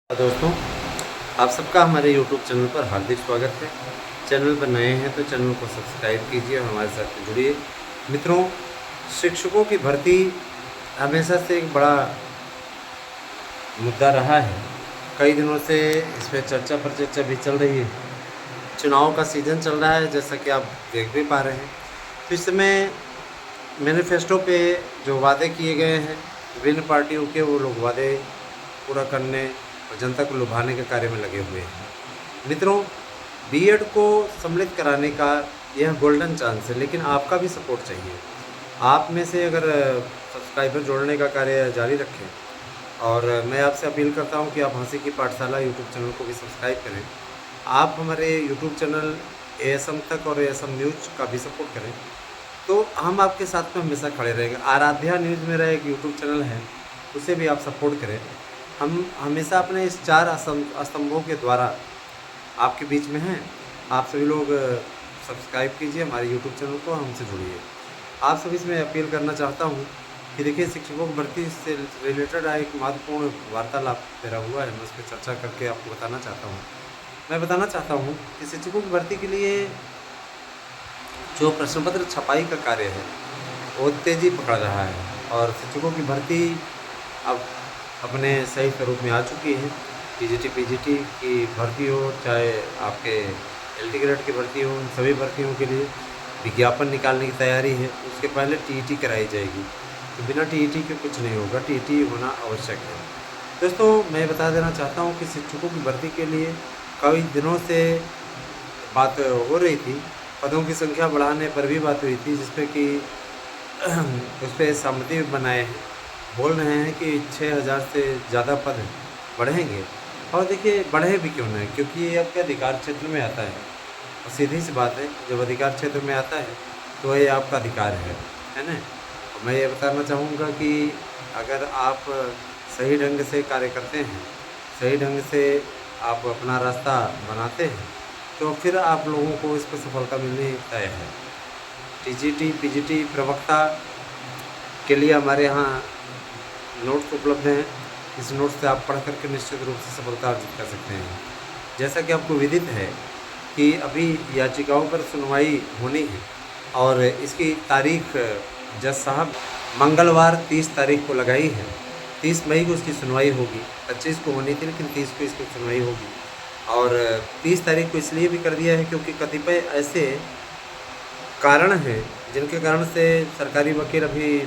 दोस्तों, आप सबका हमारे YouTube चैनल पर हार्दिक स्वागत है। चैनल पर नए हैं तो चैनल को सब्सक्राइब कीजिए और हमारे साथ जुड़िए। मित्रों, शिक्षकों की भर्ती हमेशा से एक बड़ा मुद्दा रहा है। कई दिनों से इस पे चर्चा पर चर्चा भी चल रही है। चुनाव का सीज़न चल रहा है, जैसा कि आप देख भी पा रहे हैं। तो इस समय मैनिफेस्टो पे जो वादे किए गए हैं विभिन्न पार्टियों के, वो लोग वादे पूरा करने और जनता को लुभाने के कार्य में लगे हुए हैं। मित्रों, बीएड को सम्मिलित कराने का यह गोल्डन चांस है, लेकिन आपका भी सपोर्ट चाहिए। आप में से अगर सब्सक्राइबर जोड़ने का कार्य जारी रखें, और मैं आपसे अपील करता हूं कि आप हंसी की पाठशाला यूट्यूब चैनल को भी सब्सक्राइब करें। आप हमारे यूट्यूब चैनल एएसएम तक और एएसएम न्यूज़ का भी सपोर्ट करें, तो हम आपके साथ में हमेशा खड़े रहेंगे। आराध्या न्यूज़ मेरा एक यूट्यूब चैनल है, उसे भी आप सपोर्ट करें। हम हमेशा अपने इस 4 स्तंभों के द्वारा आपके बीच में हैं। आप सभी लोग सब्सक्राइब कीजिए हमारे यूट्यूब चैनल को, हमसे जुड़िए। आप सभी से मैं अपील करना चाहता हूँ कि देखिए, शिक्षकों की भर्ती से रिलेटेड एक महत्वपूर्ण वार्तालाप मेरा हुआ है, मैं उस पर चर्चा करके आपको बताना चाहता हूँ। मैं बताना चाहता हूँ कि शिक्षकों की भर्ती के लिए जो प्रश्न पत्र छपाई का कार्य है, वो तेज़ी पकड़ रहा है, और शिक्षकों की भर्ती अब अपने सही स्वरूप में आ चुकी है। टीजीटी पीजीटी की भर्ती हो, चाहे आपके एलटी ग्रेड की भर्ती हो, उन सभी भर्तियों के लिए विज्ञापन निकालने की तैयारी है। उसके पहले टीईटी कराई जाएगी, तो बिना टीईटी के कुछ नहीं होगा, टीईटी होना आवश्यक है। दोस्तों, मैं बता देना चाहता हूँ कि शिक्षकों की भर्ती के लिए कई दिनों से बात हो रही थी। पदों की संख्या बढ़ाने पर भी बात हुई थी, जिसपे कि उस पर सहमति बनाए हैं। बोल रहे हैं कि 6000 से ज़्यादा पद बढ़ेंगे। और देखिए, बढ़े भी क्यों नहीं, क्योंकि ये आपके अधिकार क्षेत्र में आता है। और सीधी सी बात है, जब अधिकार क्षेत्र में आता है तो ये आपका अधिकार है ना। और मैं ये बताना चाहूँगा कि अगर आप सही ढंग से कार्य करते हैं, सही ढंग से आप अपना रास्ता बनाते हैं, तो फिर आप लोगों को इस पर सफलता मिलनी तय है। टीजीटी पीजीटी प्रवक्ता के लिए हमारे यहाँ नोट्स उपलब्ध हैं। इस नोट्स से आप पढ़ करके निश्चित रूप से सफलता अर्जित कर सकते हैं। जैसा कि आपको विदित है कि अभी याचिकाओं पर सुनवाई होनी है, और इसकी तारीख जज साहब मंगलवार 30 तारीख को लगाई है। 30 मई को इसकी सुनवाई होगी। 25 को होनी थी, लेकिन 30 को इसकी सुनवाई होगी। और 30 तारीख को इसलिए भी कर दिया है क्योंकि कतिपय ऐसे कारण हैं जिनके कारण से सरकारी वकील अभी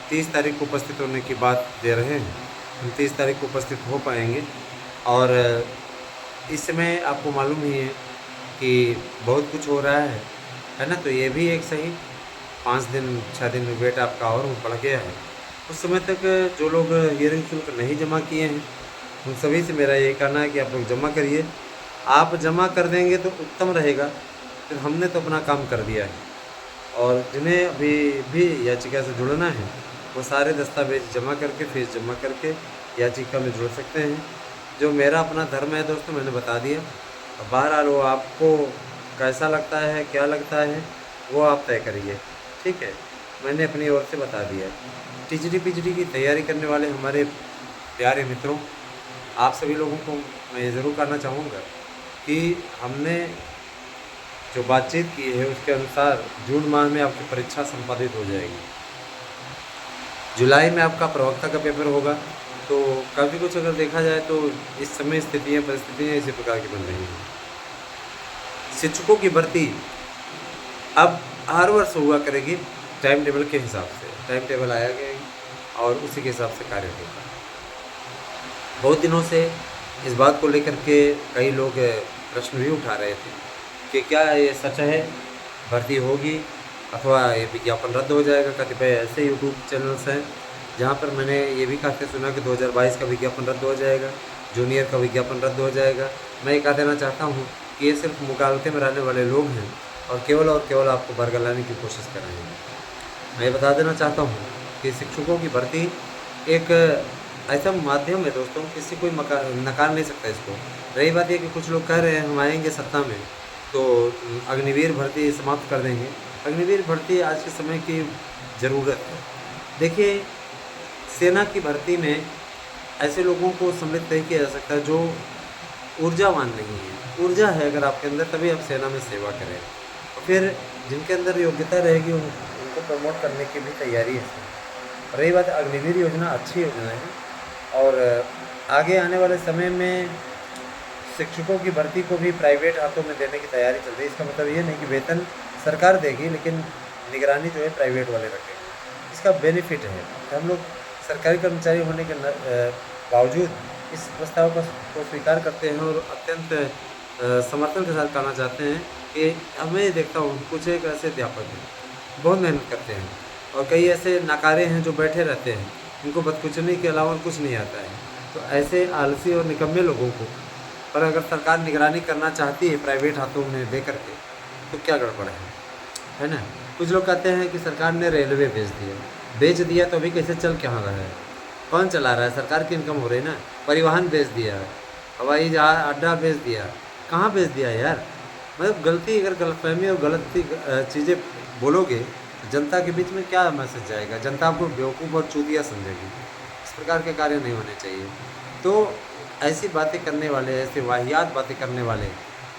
30 तारीख को उपस्थित होने की बात दे रहे हैं। हम 30 तारीख को उपस्थित हो पाएंगे। और इस समय आपको मालूम ही है कि बहुत कुछ हो रहा है ना। तो ये भी एक सही 5 दिन 6 दिन वेट आपका और बढ़ गया है। उस समय तक जो लोग हियरिंग शुल्क नहीं जमा किए हैं, उन सभी से मेरा यही कहना है कि आप लोग जमा करिए। आप जमा कर देंगे तो उत्तम रहेगा, फिर हमने तो अपना काम कर दिया है। और जिन्हें अभी भी याचिका से जुड़ना है, वो सारे दस्तावेज जमा करके, फीस जमा करके याचिका में जुड़ सकते हैं। जो मेरा अपना धर्म है दोस्तों, मैंने बता दिया। अब बहरहाल वो आपको कैसा लगता है, क्या लगता है, वो आप तय करिए, ठीक है। मैंने अपनी ओर से बता दिया। टीजीटी पीजीटी की तैयारी करने वाले हमारे प्यारे मित्रों, आप सभी लोगों को मैं ये ज़रूर कहना चाहूँगा कि हमने जो बातचीत की है उसके अनुसार जून माह में आपकी परीक्षा संपादित हो जाएगी। जुलाई में आपका प्रवक्ता का पेपर होगा। तो काफ़ी कुछ अगर देखा जाए तो इस समय परिस्थितियाँ इसी प्रकार की बन रही हैं। शिक्षकों की भर्ती अब हर वर्ष हुआ करेगी टाइम टेबल के हिसाब से। टाइम टेबल आया गया और उसी के हिसाब से कार्य होगा। बहुत दिनों से इस बात को लेकर के कई लोग प्रश्न भी उठा रहे थे कि क्या ये सच है, भर्ती होगी अथवा ये विज्ञापन रद्द हो जाएगा। कतिपय ऐसे यूट्यूब चैनल्स हैं जहाँ पर मैंने ये भी कहते सुना कि 2022 का विज्ञापन रद्द हो जाएगा, जूनियर का विज्ञापन रद्द हो जाएगा। मैं ये कह देना चाहता हूँ कि ये सिर्फ मुगालते में रहने वाले लोग हैं और केवल आपको बरगलाने की कोशिश कर रहे हैं। मैं ये बता देना चाहता हूँ कि शिक्षकों की भर्ती एक ऐसा माध्यम है दोस्तों, किसी कोई नकार नहीं सकता इसको। रही बात ये कि कुछ लोग कह रहे हैं हम आएंगे सत्ता में तो अग्निवीर भर्ती समाप्त कर देंगे। अग्निवीर भर्ती आज के समय की ज़रूरत है। देखिए, सेना की भर्ती में ऐसे लोगों को सम्मिलित नहीं किया जा सकता जो ऊर्जावान नहीं है। ऊर्जा है अगर आपके अंदर, तभी आप सेना में सेवा करें। और फिर जिनके अंदर योग्यता रहेगी उनको प्रमोट करने की भी तैयारी है। रही बात अग्निवीर योजना, अच्छी योजना है और आगे आने वाले समय में शिक्षकों की भर्ती को भी प्राइवेट हाथों में देने की तैयारी चल रही है। इसका मतलब ये नहीं कि वेतन सरकार देगी, लेकिन निगरानी जो है प्राइवेट वाले रखेंगे। इसका बेनिफिट है कि हम लोग सरकारी कर्मचारी होने के बावजूद इस प्रस्ताव को स्वीकार करते हैं और अत्यंत समर्थन के साथ कहना चाहते हैं कि हमें देखता हूँ कुछ एक ऐसे अध्यापक हैं बहुत मेहनत करते हैं और कई ऐसे नाकारे हैं जो बैठे रहते हैं, उनको बदकुचनी के अलावा कुछ नहीं आता है। तो ऐसे आलसी और निकम्मे लोगों को पर अगर सरकार निगरानी करना चाहती है प्राइवेट हाथों में दे करके, तो क्या गड़बड़ है ना। कुछ लोग कहते हैं कि सरकार ने रेलवे बेच दिया तो अभी कैसे चल कहाँ रहा है, कौन चला रहा है, सरकार की इनकम हो रही है ना। परिवहन बेच दिया, हवाई जहाज अड्डा बेच दिया, कहाँ बेच दिया यार। मतलब गलती, अगर गलतफहमी और गलती चीज़ें बोलोगे तो जनता के बीच में क्या मैसेज जाएगा, जनता आपको बेवकूफ़ और चूतिया समझेगी। इस प्रकार के कार्य नहीं होने चाहिए। तो ऐसी बातें करने वाले, ऐसे वाहियात बातें करने वाले,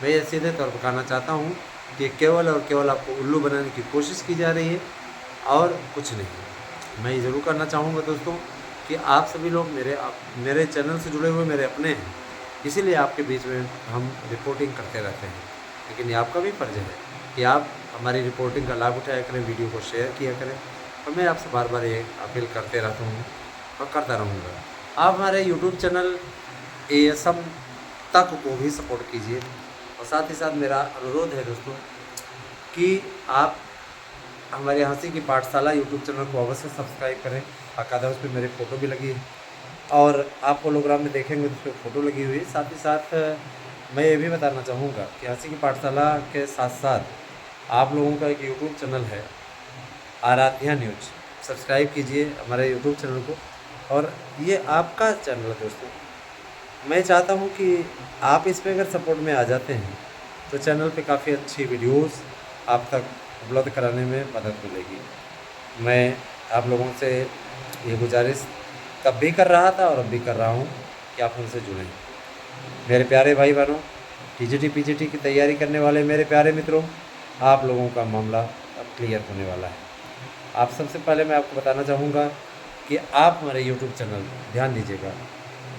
मैं ये सीधे तौर पर कहना चाहता हूँ कि केवल और केवल आपको उल्लू बनाने की कोशिश की जा रही है और कुछ नहीं। मैं ये ज़रूर करना चाहूँगा दोस्तों कि आप सभी लोग मेरे चैनल से जुड़े हुए मेरे अपने हैं, इसीलिए आपके बीच में हम रिपोर्टिंग करते रहते हैं। लेकिन ये आपका भी फ़र्ज़ है कि आप हमारी रिपोर्टिंग का लाभ उठाया करें, वीडियो को शेयर किया करें। और मैं आपसे बार बार ये अपील करते रहता हूँ और करता रहूँगा। आप हमारे यूट्यूब चैनल ASM तक को भी सपोर्ट कीजिए। और साथ ही साथ मेरा अनुरोध है दोस्तों कि आप हमारे हंसी की पाठशाला यूट्यूब चैनल को अवश्य सब्सक्राइब करें। बाकायदा उस पर मेरी फ़ोटो भी लगी है और आप होलोग्राम में देखेंगे तो उस पर फ़ोटो लगी हुई है। साथ ही साथ मैं ये भी बताना चाहूँगा कि हंसी की पाठशाला के साथ साथ आप लोगों का एक यूट्यूब चैनल है आराध्या न्यूज, सब्सक्राइब कीजिए हमारे यूट्यूब चैनल को। और ये आपका चैनल है दोस्तों, मैं चाहता हूँ कि आप इस पर अगर सपोर्ट में आ जाते हैं तो चैनल पे काफ़ी अच्छी वीडियोस आप तक उपलब्ध कराने में मदद मिलेगी। मैं आप लोगों से ये गुजारिश तब भी कर रहा था और अब भी कर रहा हूँ कि आप हमसे जुड़ें। मेरे प्यारे भाई बहनों, TGT PGT की तैयारी करने वाले मेरे प्यारे मित्रों, आप लोगों का मामला अब क्लियर होने वाला है। आप सबसे पहले मैं आपको बताना चाहूँगा कि आप हमारे YouTube चैनल ध्यान दीजिएगा।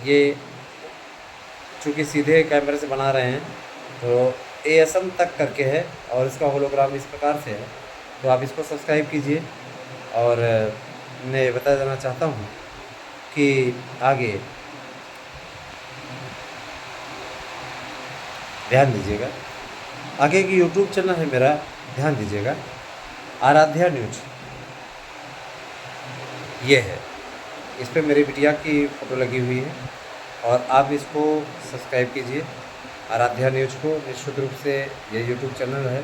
ये चूँकि सीधे कैमरे से बना रहे हैं तो ASM तक करके है और इसका होलोग्राम इस प्रकार से है, तो आप इसको सब्सक्राइब कीजिए। और मैं बता देना चाहता हूँ कि आगे ध्यान दीजिएगा, आगे की यूट्यूब चैनल है मेरा, ध्यान दीजिएगा, आराध्या न्यूज ये है। इस पर मेरी बिटिया की फ़ोटो लगी हुई है और आप इसको सब्सक्राइब कीजिए। आराध्या न्यूज को निश्चित रूप से ये यूट्यूब चैनल है,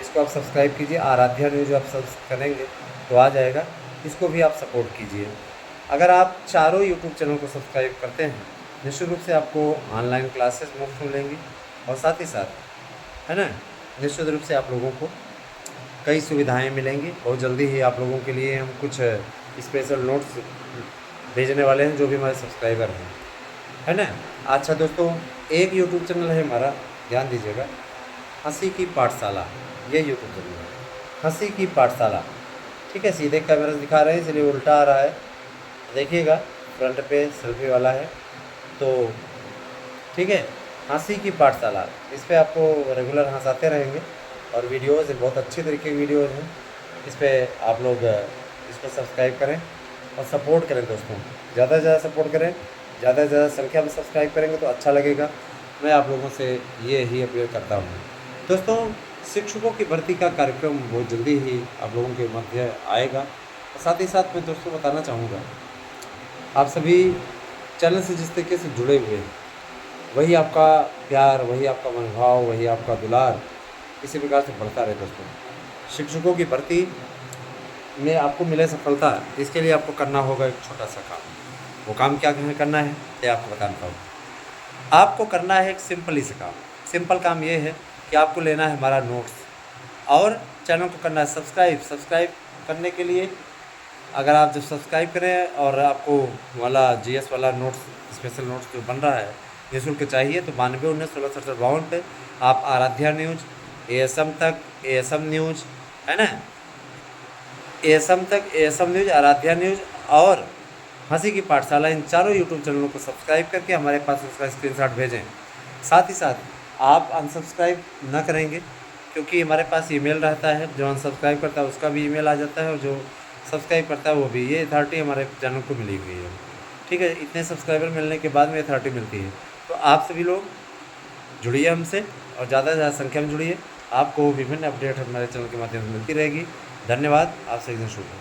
इसको आप सब्सक्राइब कीजिए। आराध्या न्यूज आप सर्च करेंगे तो आ जाएगा, इसको भी आप सपोर्ट कीजिए। अगर आप चारों यूट्यूब चैनल को सब्सक्राइब करते हैं, निश्चित रूप से आपको ऑनलाइन क्लासेस मुफ्त मिलेंगी और साथ ही साथ है ना, निश्चित रूप से आप लोगों को कई सुविधाएं मिलेंगी। बहुत जल्दी ही आप लोगों के लिए हम कुछ स्पेशल नोट्स भेजने वाले हैं जो भी हमारे सब्सक्राइबर हैं, है ना। अच्छा दोस्तों, एक यूट्यूब चैनल है हमारा, ध्यान दीजिएगा, हंसी की पाठशाला, ये यूट्यूब चैनल है हंसी की पाठशाला। ठीक है, सीधे कैमरा से दिखा रहे हैं इसलिए उल्टा आ रहा है, देखिएगा फ्रंट पे सेल्फी वाला है। तो ठीक है, हंसी की पाठशाला, इस पर आपको रेगुलर हंसाते रहेंगे और वीडियोज़ बहुत अच्छी तरीके की वीडियोज़ हैं। इस पर आप लोग इसको सब्सक्राइब करें और सपोर्ट करें दोस्तों, ज़्यादा से ज़्यादा सपोर्ट करें, ज़्यादा से ज़्यादा संख्या में सब्सक्राइब करेंगे तो अच्छा लगेगा। मैं आप लोगों से ये ही अपील करता हूँ दोस्तों। शिक्षकों की भर्ती का कार्यक्रम बहुत जल्दी ही आप लोगों के मध्य आएगा। और साथ ही साथ मैं दोस्तों बताना चाहूँगा, आप सभी चैनल से जिस तरीके से जुड़े हुए हैं, वही आपका प्यार, वही आपका मनोभाव, वही आपका दुलार इसी प्रकार से बढ़ता रहे दोस्तों। शिक्षकों की भर्ती में आपको मिले सफलता, इसके लिए आपको करना होगा एक छोटा सा काम। वो काम क्या करना है ये आपको बताता हूँ। आपको करना है एक सिंपल ही सा काम। सिंपल काम ये है कि आपको लेना है हमारा नोट्स और चैनल को करना है सब्सक्राइब। सब्सक्राइब करने के लिए अगर आप जब सब्सक्राइब करें और आपको वाला जीएस वाला नोट्स, स्पेशल नोट्स जो बन रहा है निःशुल्क चाहिए, तो 9219 16 67 52 पे आप आराध्या न्यूज़, एएसएम तक, एएसएम न्यूज़, है ना, एएसएम तक, एएसएम न्यूज़, आराध्या न्यूज़ और हंसी की पाठशाला, इन चारों यूट्यूब चैनलों को सब्सक्राइब करके हमारे पास उसका स्क्रीनशॉट भेजें। साथ ही साथ आप अनसब्सक्राइब न करेंगे, क्योंकि हमारे पास ईमेल रहता है, जो अनसब्सक्राइब करता है उसका भी ईमेल आ जाता है और जो सब्सक्राइब करता है वो भी। ये अथॉरिटी हमारे चैनल को मिली हुई है, ठीक है। इतने सब्सक्राइबर मिलने के बाद में अथॉरिटी मिलती है। तो आप सभी लोग जुड़िए हमसे और ज़्यादा से ज़्यादा संख्या में जुड़िए। आपको विभिन्न अपडेट हमारे चैनल के माध्यम से मिलती रहेगी। धन्यवाद। आपसे एक दिन शुभ हो।